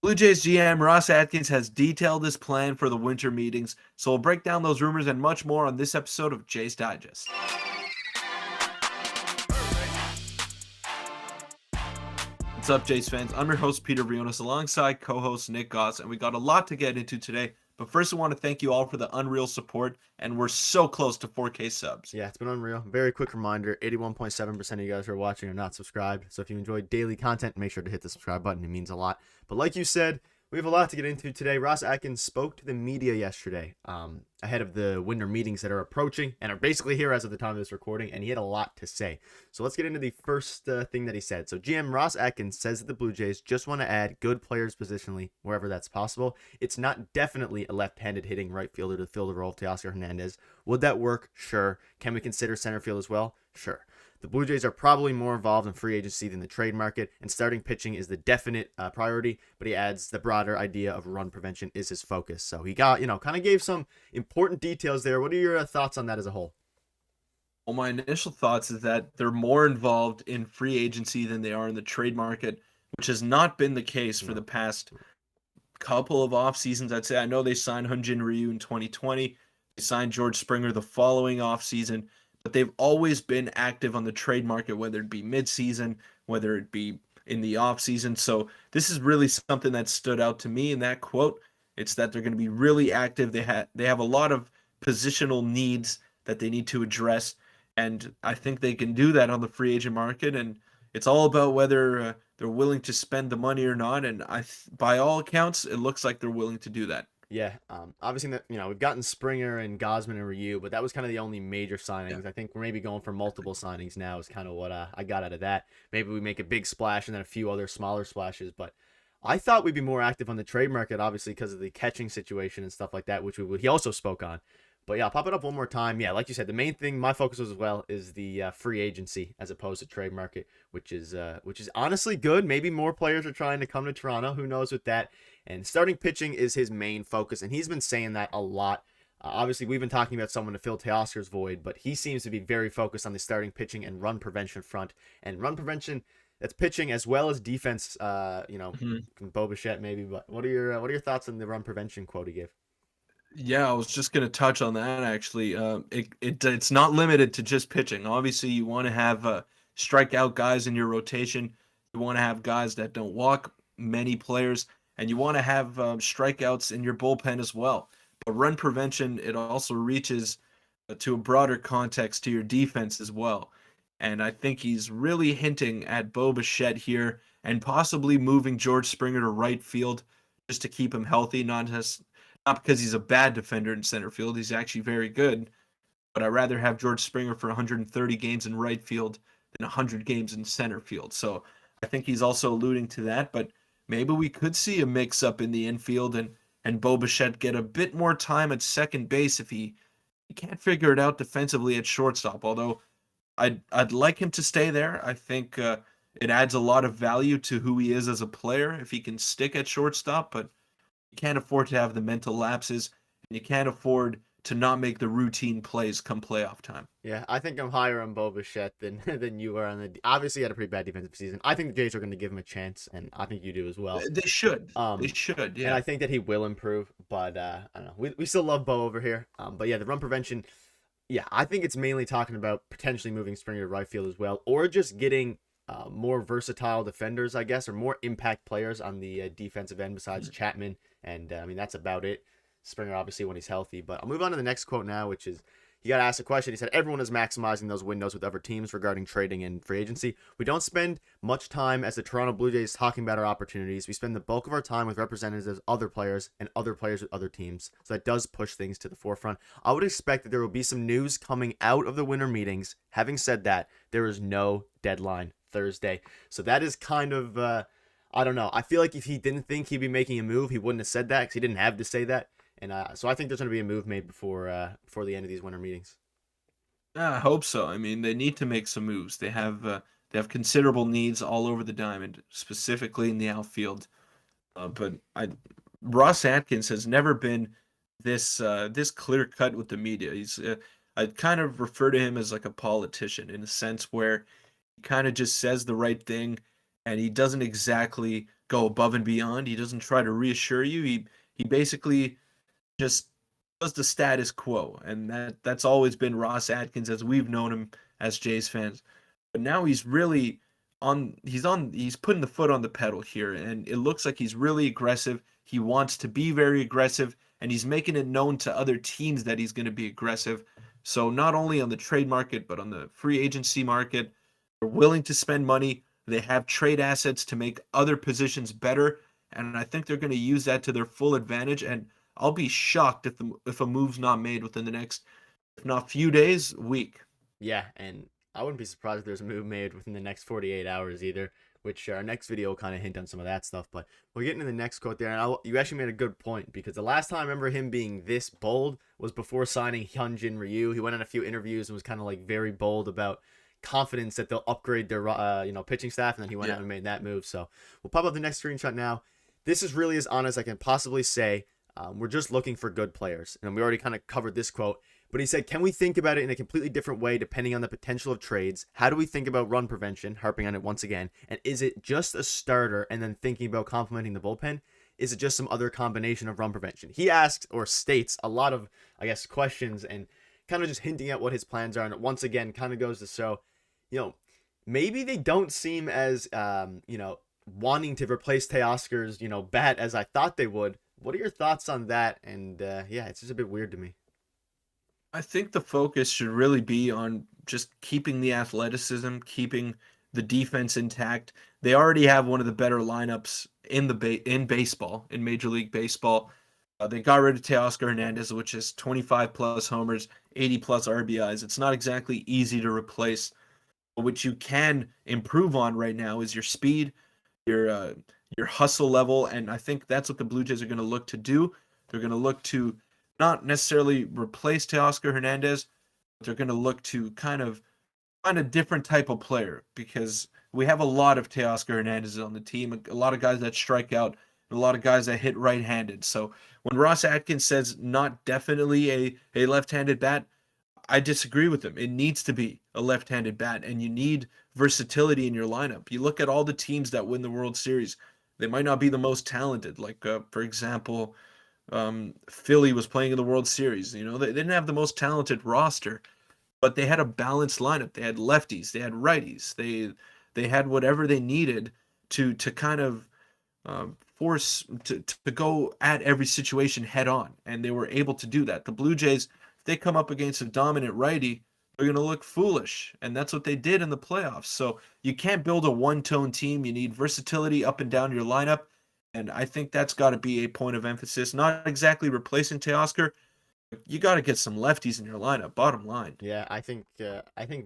Blue Jays GM Ross Atkins has detailed his plan for the winter meetings, so we'll break down those rumors and much more on this episode of Jays Digest. What's up, Jays fans? I'm your host, Peter Vryonis, alongside co-host Nick Gosse, and we got a lot to get into today. But first, I want to thank you all for the unreal support, and we're so close to 4K subs. Yeah, it's been unreal. Very quick reminder, 81.7% of you guys who are watching are not subscribed. So if you enjoy daily content, make sure to hit the subscribe button. It means a lot. But like you said, we have a lot to get into today. Ross Atkins spoke to the media yesterday ahead of the winter meetings that are approaching and are basically here as of the time of this recording, and he had a lot to say. So let's get into the first thing that he said. So GM Ross Atkins says that the Blue Jays just want to add good players positionally wherever that's possible. It's not definitely a left-handed hitting right fielder to fill the role of Teoscar Hernandez. Would that work? Sure. Can we consider center field as well? Sure. The Blue Jays are probably more involved in free agency than the trade market, and starting pitching is the definite priority, but he adds the broader idea of run prevention is his focus. So he got, kind of gave some important details there. What are your thoughts on that as a whole? Well, my initial thoughts is that they're more involved in free agency than they are in the trade market, which has not been the case for the past couple of off seasons. I'd say I know they signed Hyun-Jin Ryu in 2020. They signed George Springer the following off season. But they've always been active on the trade market, whether it be mid-season, whether it be in the off-season. So this is really something that stood out to me in that quote. It's that they're going to be really active. They have a lot of positional needs that they need to address, and I think they can do that on the free agent market. And it's all about whether they're willing to spend the money or not. And by all accounts, it looks like they're willing to do that. Yeah, obviously that we've gotten Springer and Gausman and Ryu, but that was kind of the only major signings. Yeah. I think we're maybe going for multiple signings now is kind of what I got out of that. Maybe we make a big splash and then a few other smaller splashes, but I thought we'd be more active on the trade market, obviously because of the catching situation and stuff like that, which he also spoke on. But yeah, I'll pop it up one more time. Yeah, like you said, the main thing my focus was as well is the free agency as opposed to trade market, which is honestly good. Maybe more players are trying to come to Toronto. Who knows with that? And starting pitching is his main focus, and he's been saying that a lot. Obviously, we've been talking about someone to fill Teoscar's void, but he seems to be very focused on the starting pitching and run prevention front. And run prevention, that's pitching as well as defense. Bo Bichette maybe. But what are your thoughts on the run prevention quote he gave? Yeah, I was just going to touch on that actually. It's not limited to just pitching. Obviously, you want to have strikeout guys in your rotation. You want to have guys that don't walk many players, and you want to have strikeouts in your bullpen as well. But run prevention, it also reaches to a broader context to your defense as well. And I think he's really hinting at Bo Bichette here and possibly moving George Springer to right field just to keep him healthy, not because he's a bad defender in center field. He's actually very good. But I'd rather have George Springer for 130 games in right field than 100 games in center field. So I think he's also alluding to that. But maybe we could see a mix-up in the infield and Bo Bichette get a bit more time at second base if he can't figure it out defensively at shortstop. Although I'd like him to stay there. I think it adds a lot of value to who he is as a player if he can stick at shortstop. But you can't afford to have the mental lapses, and you can't afford to not make the routine plays come playoff time. Yeah, I think I'm higher on Bo Bichette than you are on the. Obviously, he had a pretty bad defensive season. I think the Jays are going to give him a chance, and I think you do as well. They should. They should. Yeah, and I think that he will improve. But I don't know. We still love Bo over here. But yeah, the run prevention. Yeah, I think it's mainly talking about potentially moving Springer to right field as well, or just getting more versatile defenders, I guess, or more impact players on the defensive end besides Chapman. And that's about it. Springer, obviously, when he's healthy. But I'll move on to the next quote now, which is he got asked a question. He said, everyone is maximizing those windows with other teams regarding trading and free agency. We don't spend much time as the Toronto Blue Jays talking about our opportunities. We spend the bulk of our time with representatives of other players and other players with other teams. So that does push things to the forefront. I would expect that there will be some news coming out of the winter meetings. Having said that, there is no deadline Thursday. So that is kind of... I don't know. I feel like if he didn't think he'd be making a move, he wouldn't have said that because he didn't have to say that. And so I think there's going to be a move made before the end of these winter meetings. I hope so. I mean, they need to make some moves. They have considerable needs all over the diamond, specifically in the outfield. But Ross Atkins has never been this clear cut with the media. I kind of refer to him as like a politician in a sense where he kind of just says the right thing. And he doesn't exactly go above and beyond. He doesn't try to reassure you. He basically just does the status quo, and that's always been Ross Atkins as we've known him as Jays fans. But now he's really he's putting the foot on the pedal here, and it looks like he's really aggressive. He wants to be very aggressive, and he's making it known to other teams that he's going to be aggressive. So not only on the trade market, but on the free agency market, they're willing to spend money. They have trade assets to make other positions better, and I think they're going to use that to their full advantage. And I'll be shocked if a move's not made within the next, if not few days, week. Yeah, and I wouldn't be surprised if there's a move made within the next 48 hours either, which our next video will kind of hint on some of that stuff. But we'll get into the next quote there. And you actually made a good point, because the last time I remember him being this bold was before signing Hyunjin Ryu. He went on a few interviews and was kind of like very bold about confidence that they'll upgrade their pitching staff, and then he went out and made that move. So we'll pop up the next screenshot now. This is really as honest I can possibly say. We're just looking for good players. And we already kind of covered this quote. But he said, can we think about it in a completely different way depending on the potential of trades? How do we think about run prevention? Harping on it once again. And is it just a starter and then thinking about complementing the bullpen? Is it just some other combination of run prevention? He asks or states a lot of, I guess, questions and kind of just hinting at what his plans are. And it once again kind of goes to show, maybe they don't seem as, wanting to replace Teoscar's, bat as I thought they would. What are your thoughts on that? And it's just a bit weird to me. I think the focus should really be on just keeping the athleticism, keeping the defense intact. They already have one of the better lineups in baseball, in Major League Baseball. They got rid of Teoscar Hernandez, which is 25 plus homers, 80 plus RBIs. It's not exactly easy to replace. But what you can improve on right now is your speed, your hustle level, and I think that's what the Blue Jays are going to look to do. They're going to look to not necessarily replace Teoscar Hernandez, but they're going to look to kind of find a different type of player, because we have a lot of Teoscar Hernandez on the team, a lot of guys that strike out, and a lot of guys that hit right-handed. So when Ross Atkins says not definitely a left-handed bat, I disagree with him. It needs to be a left-handed bat, and you need versatility in your lineup. You look at all the teams that win the World Series, they might not be the most talented. Like, for example, Philly was playing in the World Series. They didn't have the most talented roster, but they had a balanced lineup. They had lefties, they had righties, they had whatever they needed to kind of force to go at every situation head on, and they were able to do that. The Blue Jays, if they come up against a dominant righty, they're going to look foolish, and that's what they did in the playoffs. So you can't build a one-tone team. You need versatility up and down your lineup, and I think that's got to be a point of emphasis. Not exactly replacing Teoscar. You got to get some lefties in your lineup, bottom line. Yeah, I think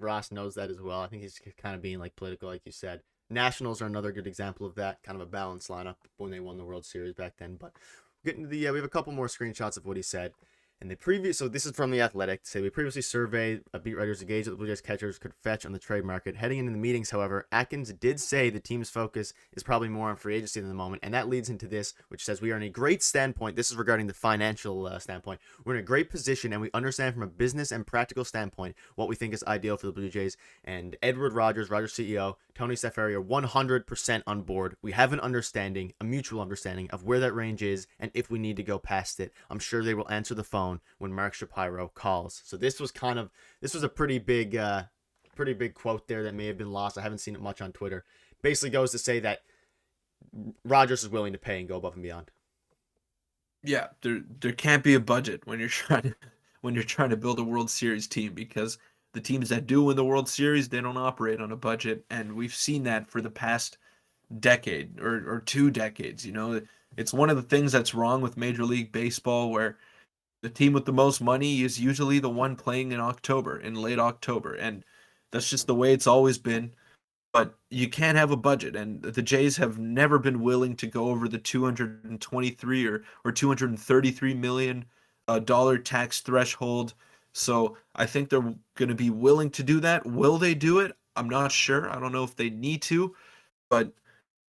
Ross knows that as well. I think he's kind of being like political, like you said. Nationals are another good example of that, kind of a balanced lineup when they won the World Series back then. But getting to we have a couple more screenshots of what he said. And so this is from The Athletic. Say we previously surveyed beat writers to gauge that the Blue Jays catchers could fetch on the trade market. Heading into the meetings, however, Atkins did say the team's focus is probably more on free agency than the moment. And that leads into this, which says we are in a great standpoint. This is regarding the financial standpoint. We're in a great position, and we understand from a business and practical standpoint what we think is ideal for the Blue Jays. And Edward Rogers CEO, Tony Safari are 100% on board. We have an understanding, a mutual understanding of where that range is and if we need to go past it. I'm sure they will answer the phone when Mark Shapiro calls. So this was a pretty big quote there that may have been lost. I haven't seen it much on Twitter. Basically goes to say that Rogers is willing to pay and go above and beyond. Yeah, there can't be a budget when you're trying to build a World Series team, because the teams that do win the World Series, they don't operate on a budget, and we've seen that for the past decade or 2 decades. It's one of the things that's wrong with Major League Baseball, where the team with the most money is usually the one playing in late October, and that's just the way it's always been. But you can't have a budget, and the Jays have never been willing to go over the 223 or $233 million dollar tax threshold. So I think they're going to be willing to do that. Will they do it? I'm not sure. I don't know if they need to, but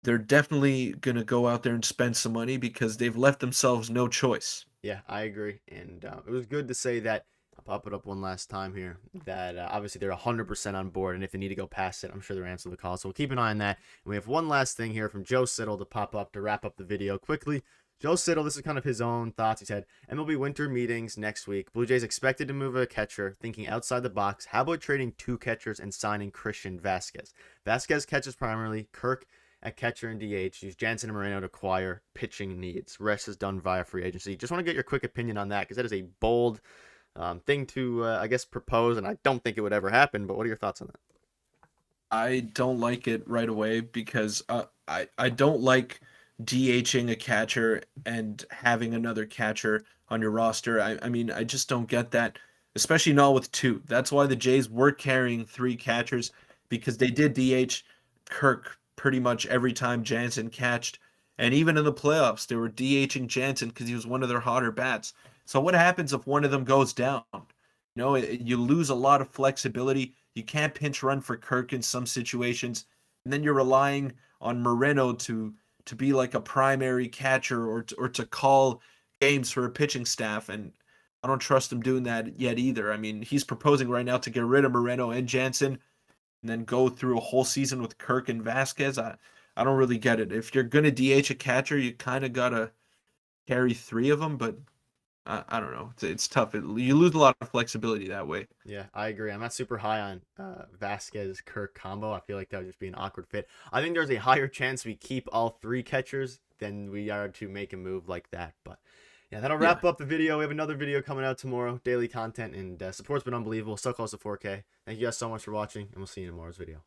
they're definitely going to go out there and spend some money, because they've left themselves no choice. Yeah, I agree. And it was good to say that pop it up one last time here. That obviously they're 100% on board, and if they need to go past it, I'm sure they'll answer the call. So we'll keep an eye on that. And we have one last thing here from Joe Siddle to pop up to wrap up the video quickly. Joe Siddle, this is kind of his own thoughts. He said, MLB winter meetings next week. Blue Jays expected to move a catcher, thinking outside the box. How about trading 2 catchers and signing Christian Vasquez? Vasquez catches primarily, Kirk at catcher and DH. Use Jansen and Moreno to acquire pitching needs. Rest is done via free agency. Just want to get your quick opinion on that, because that is a bold thing to, I guess, propose, and I don't think it would ever happen, but what are your thoughts on that? I don't like it right away because I don't like DHing a catcher and having another catcher on your roster. I mean, I just don't get that, especially not with 2. That's why the Jays were carrying 3 catchers, because they did DH Kirk pretty much every time Jansen catched. And even in the playoffs, they were DHing Jansen because he was one of their hotter bats. So what happens if one of them goes down? You lose a lot of flexibility. You can't pinch run for Kirk in some situations. And then you're relying on Moreno to be like a primary catcher, or to call games for a pitching staff. And I don't trust him doing that yet either. I mean, he's proposing right now to get rid of Moreno and Jansen and then go through a whole season with Kirk and Vasquez. I don't really get it. If you're going to DH a catcher, you kind of got to carry 3 of them, but I don't know. It's tough. You lose a lot of flexibility that way. Yeah, I agree. I'm not super high on Vasquez Kirk combo. I feel like that would just be an awkward fit. I think there's a higher chance we keep all 3 catchers than we are to make a move like that. But yeah, that'll wrap up the video. We have another video coming out tomorrow, daily content, and support's been unbelievable. So close to 4K. Thank you guys so much for watching, and we'll see you in tomorrow's video.